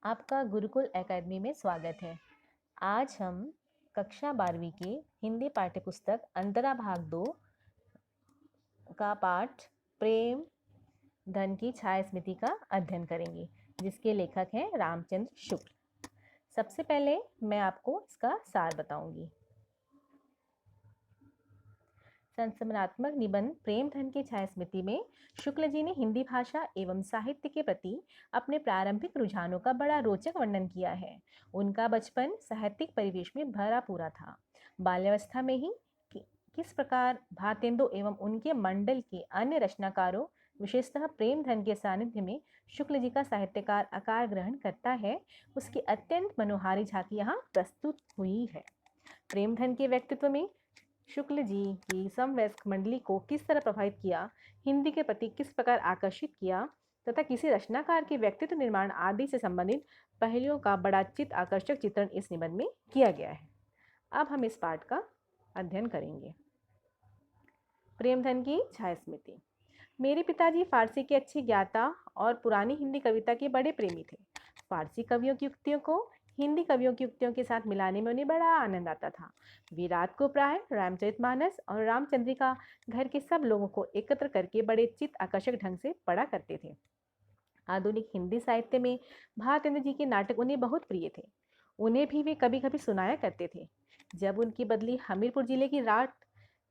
आपका गुरुकुल एकेडमी में स्वागत है। आज हम कक्षा 12वीं की हिंदी पाठ्यपुस्तक अंतरा भाग 2 का पाठ प्रेम धन की छाया स्मृति का अध्ययन करेंगे, जिसके लेखक हैं रामचंद्र शुक्ल। सबसे पहले मैं आपको इसका सार बताऊंगी। संस्मरणात्मक निबंध प्रेम धन की छाया स्मृति में शुक्ल जी ने हिंदी भाषा एवं साहित्य के प्रति अपने प्रारंभिक रुझानों का बड़ा रोचक वर्णन किया है। उनका बचपन साहित्यिक परिवेश में भरा पूरा था। बाल्यावस्था में ही किस प्रकार भारतेंदु एवं उनके मंडल के अन्य रचनाकारों, विशेषतः प्रेमधन के सानिध्य में शुक्ल जी का साहित्यकार आकार ग्रहण करता है, उसकी अत्यंत मनोहारी झांकी यहाँ प्रस्तुत हुई है। प्रेमधन के व्यक्तित्व में शुक्ल जी की समवयस्क मंडली को किस तरह प्रभावित किया, हिंदी के प्रति किस प्रकार आकर्षित किया तथा किसी रचनाकार के व्यक्तित्व निर्माण आदि से संबंधित पहलुओं का बड़ा चित्त आकर्षक चित्रण इस निबंध में किया गया है। अब हम इस पाठ का अध्ययन करेंगे। प्रेमधन की छाया स्मृति। मेरे पिताजी फारसी के अच्छे ज्ञाता और पुरानी हिंदी कविता के बड़े प्रेमी थे। फारसी कवियों की उक्तियों को हिंदी कवियों की उक्तियों के साथ मिलाने में उन्हें बड़ा आनंद आता था। वे रात को प्राय रामचरितमानस और रामचंद्रिका घर के सब लोगों को एकत्र करके बड़े चित्त आकर्षक ढंग से पढ़ा करते थे। आधुनिक हिंदी साहित्य में भारतेंदु जी के नाटक उन्हें बहुत प्रिय थे। उन्हें भी वे कभी कभी सुनाया करते थे। जब उनकी बदली हमीरपुर जिले की राठ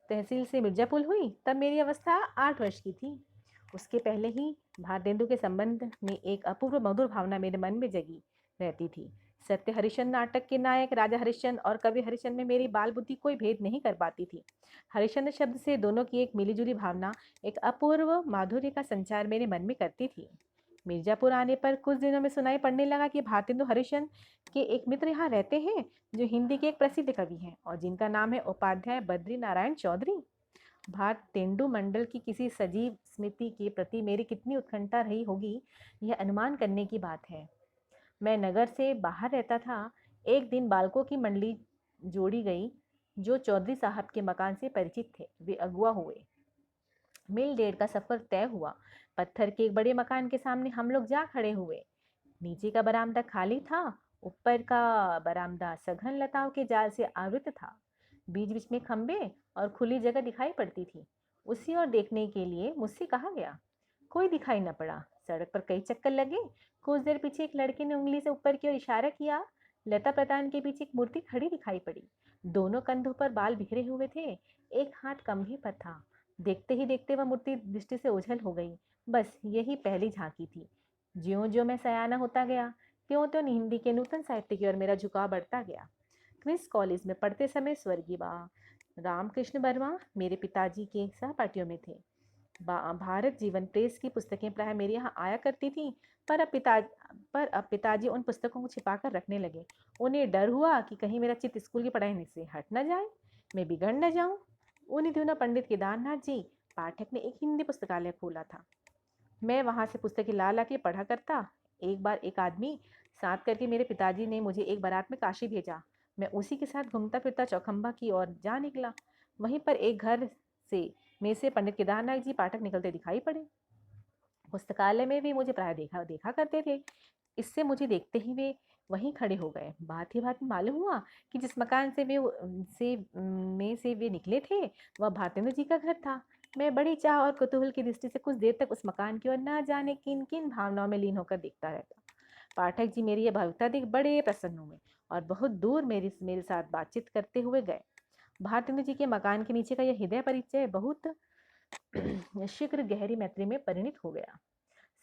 तहसील से मिर्जापुर हुई, तब मेरी अवस्था 8 वर्ष की थी। उसके पहले ही भारतेंदु के संबंध में एक अपूर्व मधुर भावना मेरे मन में जगी रहती थी। सत्य हरिश्चंद्र नाटक के नायक राजा हरिश्चंद्र और कवि हरिश्चंद्र में मेरी बाल बुद्धि कोई भेद नहीं कर पाती थी। हरिश्चंद्र शब्द से दोनों की एक मिलीजुली भावना, एक अपूर्व माधुर्य का संचार मेरे मन में करती थी। मिर्जापुर आने पर कुछ दिनों में सुनाई पड़ने लगा कि भारतेंदु हरिश्चंद्र के एक मित्र यहाँ रहते हैं, जो हिंदी के एक प्रसिद्ध कवि हैं और जिनका नाम है उपाध्याय बद्री नारायण चौधरी। भारतेंदु मंडल की किसी सजीव स्मृति के प्रति मेरी कितनी उत्कंठा रही होगी, यह अनुमान करने की बात है। मैं नगर से बाहर रहता था। एक दिन बालकों की मंडली जोड़ी गई, जो चौधरी साहब के मकान से परिचित थे। वे अगुआ हुए। मील डेढ़ का सफर तय हुआ। पत्थर के एक बड़े मकान के सामने हम लोग जा खड़े हुए। नीचे का बरामदा खाली था, ऊपर का बरामदा सघन लताओं के जाल से आवृत था। बीच बीच में खंबे और खुली जगह दिखाई पड़ती थी। उसी ओर देखने के लिए मुझसे कहा गया। कोई दिखाई न पड़ा। सड़क पर कई चक्कर लगे। कुछ देर पीछे एक लड़के ने उंगली से ऊपर की ओर इशारा किया। लता प्रधान के पीछे एक मूर्ति खड़ी दिखाई पड़ी। दोनों कंधों पर बाल बिखरे हुए थे। एक हाथ कंधे पर था। देखते ही देखते वह मूर्ति दृष्टि से ओझल हो गई। बस यही पहली झांकी थी। ज्यों ज्यों मैं सयाना होता गया, त्यों त्यों हिंदी के नूतन साहित्य की ओर मेरा झुकाव बढ़ता गया। क्विंस कॉलेज में पढ़ते समय स्वर्गीय रामकृष्ण वर्मा मेरे पिताजी के सहपाठियों में थे। भारत जीवन प्रेस की पुस्तकें प्राय मेरे यहाँ आया करती थीं, पर अब पिताजी उन पुस्तकों को छिपाकर रखने लगे। उन्हें डर हुआ कि कहीं मेरा चित्त स्कूल की पढ़ाई से हट न जाए, मैं बिगड़ न जाऊं। उन्हीं दिनों पंडित केदारनाथ जी पाठक ने एक हिंदी पुस्तकालय खोला था। मैं वहां से पुस्तकें ला ला के पढ़ा करता। एक बार एक आदमी साथ करके मेरे पिताजी ने मुझे एक बारात में काशी भेजा। मैं उसी के साथ घूमता फिरता चौखंबा की ओर जा निकला। वहीं पर एक घर से पंडित केदारनाथ जी पाठक निकलते दिखाई पड़े। पुस्तकालय में भी मुझे प्राय देखा देखा करते थे। इससे मुझे देखते ही वे वहीं खड़े हो गए। बात ही बात में मालूम हुआ कि जिस मकान से वे निकले थे, वह भारतेंद्र जी का घर था। मैं बड़ी चाह और कुतूहल की दृष्टि से कुछ देर तक उस मकान की ओर न जाने किन किन भावनाओं में लीन होकर देखता रहता। पाठक जी मेरी यह भव्यता देख बड़े प्रसन्न हुए और बहुत दूर मेरे साथ बातचीत करते हुए गए। भारतेंद्र जी के मकान के नीचे का यह हृदय परिचय बहुत शीघ्र गहरी मैत्री में परिणित हो गया।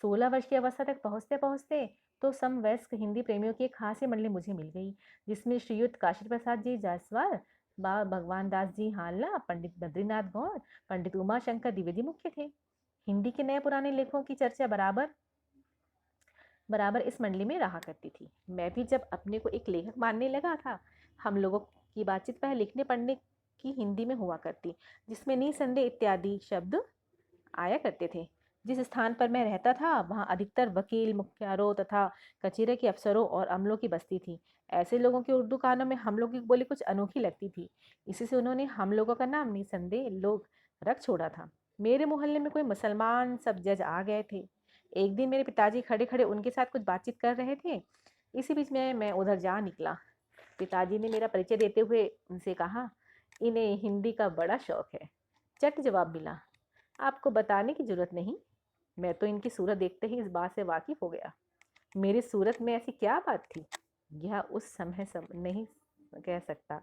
16 वर्ष की अवस्था तक पहुंचते पहुंचते तो समवयस्क हिंदी प्रेमियों की एक खास मंडली मुझे मिल गई, जिसमें श्रीयुत काशी प्रसाद जी जायसवाल, भगवान दास जी हालना, पंडित बद्रीनाथ गौड़, पंडित उमा शंकर द्विवेदी मुख्य थे। हिंदी के नए पुराने लेखों की चर्चा बराबर बराबर इस मंडली में रहा करती थी। मैं भी जब अपने को एक लेखक मानने लगा था, हम लोगों की बातचीत पहले लिखने पढ़ने की हिंदी में हुआ करती, जिसमें निसंदेह इत्यादि शब्द आया करते थे। जिस स्थान पर मैं रहता था, वहाँ अधिकतर वकील, मुख्यारों तथा कचहरे के अफसरों और अमलों की बस्ती थी। ऐसे लोगों की उर्दू कानों में हम लोगों की बोली कुछ अनोखी लगती थी। इसी से उन्होंने हम लोगों का नाम निसंदेह लोग रख छोड़ा था। मेरे मोहल्ले में कोई मुसलमान सब जज आ गए थे। एक दिन मेरे पिताजी खड़े खड़े उनके साथ कुछ बातचीत कर रहे थे। इसी बीच में मैं उधर जा निकला। पिताजी ने मेरा परिचय देते हुए उनसे कहा, इन्हें हिंदी का बड़ा शौक है। चट जवाब मिला, आपको बताने की जरूरत नहीं, मैं तो इनकी सूरत देखते ही इस बात से वाकिफ हो गया। मेरी सूरत में ऐसी क्या बात थी, यह उस समय नहीं कह सकता।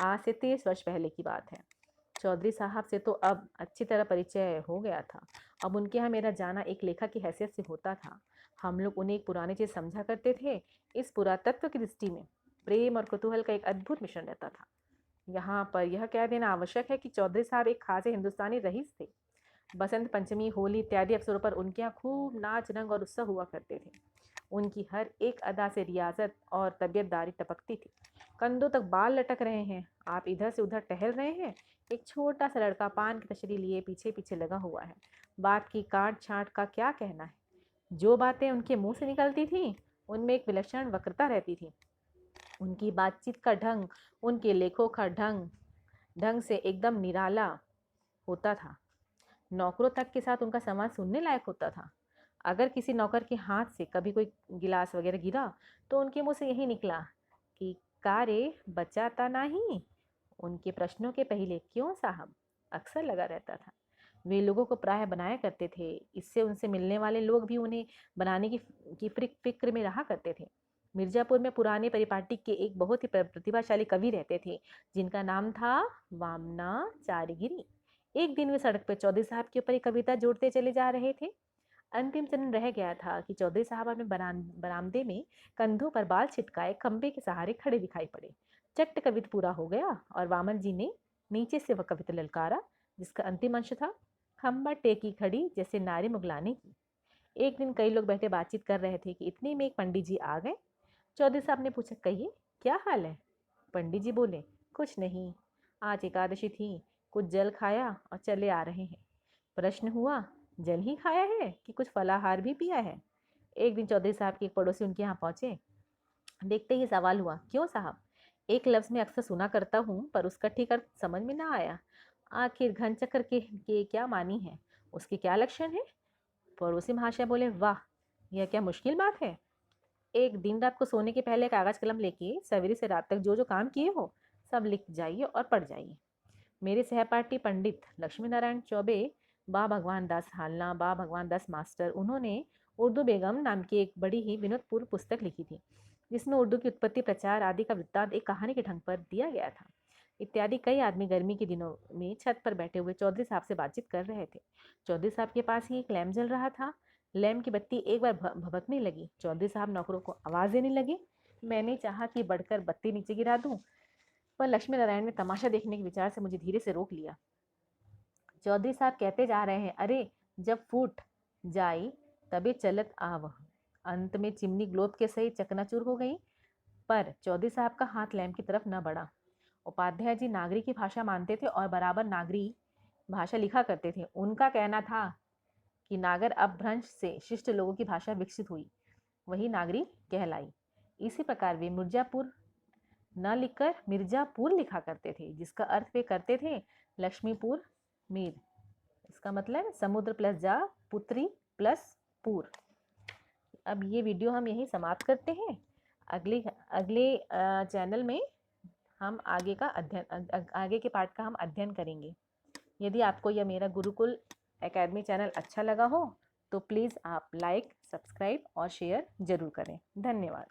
आज से 30 वर्ष पहले की बात है। चौधरी साहब से तो अब अच्छी तरह परिचय हो गया था। अब उनके यहाँ मेरा जाना एक लेखक की हैसियत से होता था। हम लोग उन्हें एक पुरानी चीज समझा करते थे। इस पुरातत्व की दृष्टि में प्रेम और कुतूहल का एक अद्भुत मिश्रण रहता था। यहाँ पर यह कह देना आवश्यक है कि चौधरी साहब एक खासे हिंदुस्तानी रईस थे। बसंत पंचमी, होली इत्यादि अवसरों पर उनके यहाँ खूब नाच रंग और उत्सव हुआ करते थे। उनकी हर एक अदा से रियाजत और तबीयतदारी टपकती थी। कंधों तक बाल लटक रहे हैं, आप इधर से उधर टहल रहे हैं, एक छोटा सा लड़का पान की तशरी लिए पीछे पीछे लगा हुआ है। बात की काट छांट का क्या कहना है। जो बातें उनके मुंह से निकलती थी उनमें एक विलक्षण वक्रता रहती थी। उनकी बातचीत का ढंग, उनके लेखों का ढंग ढंग से एकदम निराला होता था। नौकरों तक के साथ उनका संवाद सुनने लायक होता था। अगर किसी नौकर के हाथ से कभी कोई गिलास वगैरह गिरा तो उनके मुंह से यही निकला कि कारे बचाता नहीं। उनके प्रश्नों के पहले क्यों साहब अक्सर लगा रहता था। वे लोगों को प्राय बनाया करते थे। इससे उनसे मिलने वाले लोग भी उन्हें बनाने की फिक्र में रहा करते थे। मिर्जापुर में पुराने परिपाटी के एक बहुत ही प्रतिभाशाली कवि रहते थे, जिनका नाम था वामनाचार्यगिरी। एक दिन वे सड़क पर चौधरी साहब के ऊपर एक कविता जोड़ते चले जा रहे थे। अंतिम चरण रह गया था कि चौधरी साहब हमें बरामदे में कंधों पर बाल छिटकाए खंबे के सहारे खड़े दिखाई पड़े। चट्ट कविता पूरा हो गया और वामन जी ने नीचे से वह कविता ललकारा, जिसका अंतिम अंश था, खंबा टेकी खड़ी जैसे नारी मुगलाने की। एक दिन कई लोग बैठे बातचीत कर रहे थे कि इतने में एक पंडित जी आ गए। चौधरी साहब ने पूछा, कहिए क्या हाल है। पंडित जी बोले, कुछ नहीं, आज एकादशी थी, कुछ जल खाया और चले आ रहे हैं। प्रश्न हुआ, जल ही खाया है कि कुछ फलाहार भी पिया है। एक दिन चौधरी साहब के एक पड़ोसी उनके यहाँ पहुंचे। देखते ही सवाल हुआ, क्यों साहब। एक लफ्ज में अक्सर सुना करता हूँ पर उसका ठीक अर्थ समझ में ना आया। आखिर घन चक्कर के क्या मानी है, उसके क्या लक्षण है। पड़ोसी महाशय बोले, वाह, यह क्या मुश्किल बात है। एक दिन रात को सोने के पहले कागज कलम लेके सवेरे से रात तक जो जो काम किए हो सब लिख जाइए और पढ़ जाइए। मेरे सहपाठी पंडित लक्ष्मी नारायण चौबे, बा भगवान दास हालना, बा भगवान दास मास्टर, उन्होंने उर्दू बेगम नाम की एक बड़ी ही विनोदपूर्ण पुस्तक लिखी थी, जिसमें उर्दू की उत्पत्ति, प्रचार आदि का वृत्तांत एक कहानी के ढंग पर दिया गया था। इत्यादि कई आदमी गर्मी के दिनों में छत पर बैठे हुए चौधरी साहब से बातचीत कर रहे थे। चौधरी साहब के पास ही एक लैम्प जल रहा था। लैम्प की बत्ती एक बार भभकने लगी। चौधरी साहब नौकरों को आवाज देने लगे। मैंने चाहा कि बढ़कर बत्ती नीचे गिरा दूं, पर लक्ष्मी नारायण ने तमाशा देखने के विचार से मुझे धीरे से रोक लिया। चौधरी साहब कहते जा रहे हैं, अरे जब फूट जाई तबे चलत आव। अंत में चिमनी ग्लोब के सही चकनाचूर हो गई। पर चौधरी साहब का हाथ लैम्प की तरफ न बढ़ा। उपाध्याय जी नागरी की भाषा मानते थे और बराबर नागरी भाषा लिखा करते थे। उनका कहना था कि नागर अपभ्रंश से शिष्ट लोगों की भाषा विकसित हुई, वही नागरी कहलाई। इसी प्रकार वे मिर्जापुर न लिखकर मिर्जापुर लिखा करते थे, जिसका अर्थ वे करते थे लक्ष्मीपुर मीर। इसका मतलब समुद्र प्लस जा, पुत्री प्लस पुर। अब ये वीडियो हम यहीं समाप्त करते हैं। अगले अगले चैनल में हम आगे के पार्ट का हम अध्ययन करेंगे। यदि आपको यह मेरा गुरुकुल एकेडमी चैनल अच्छा लगा हो तो प्लीज़ आप लाइक, सब्सक्राइब और शेयर ज़रूर करें। धन्यवाद।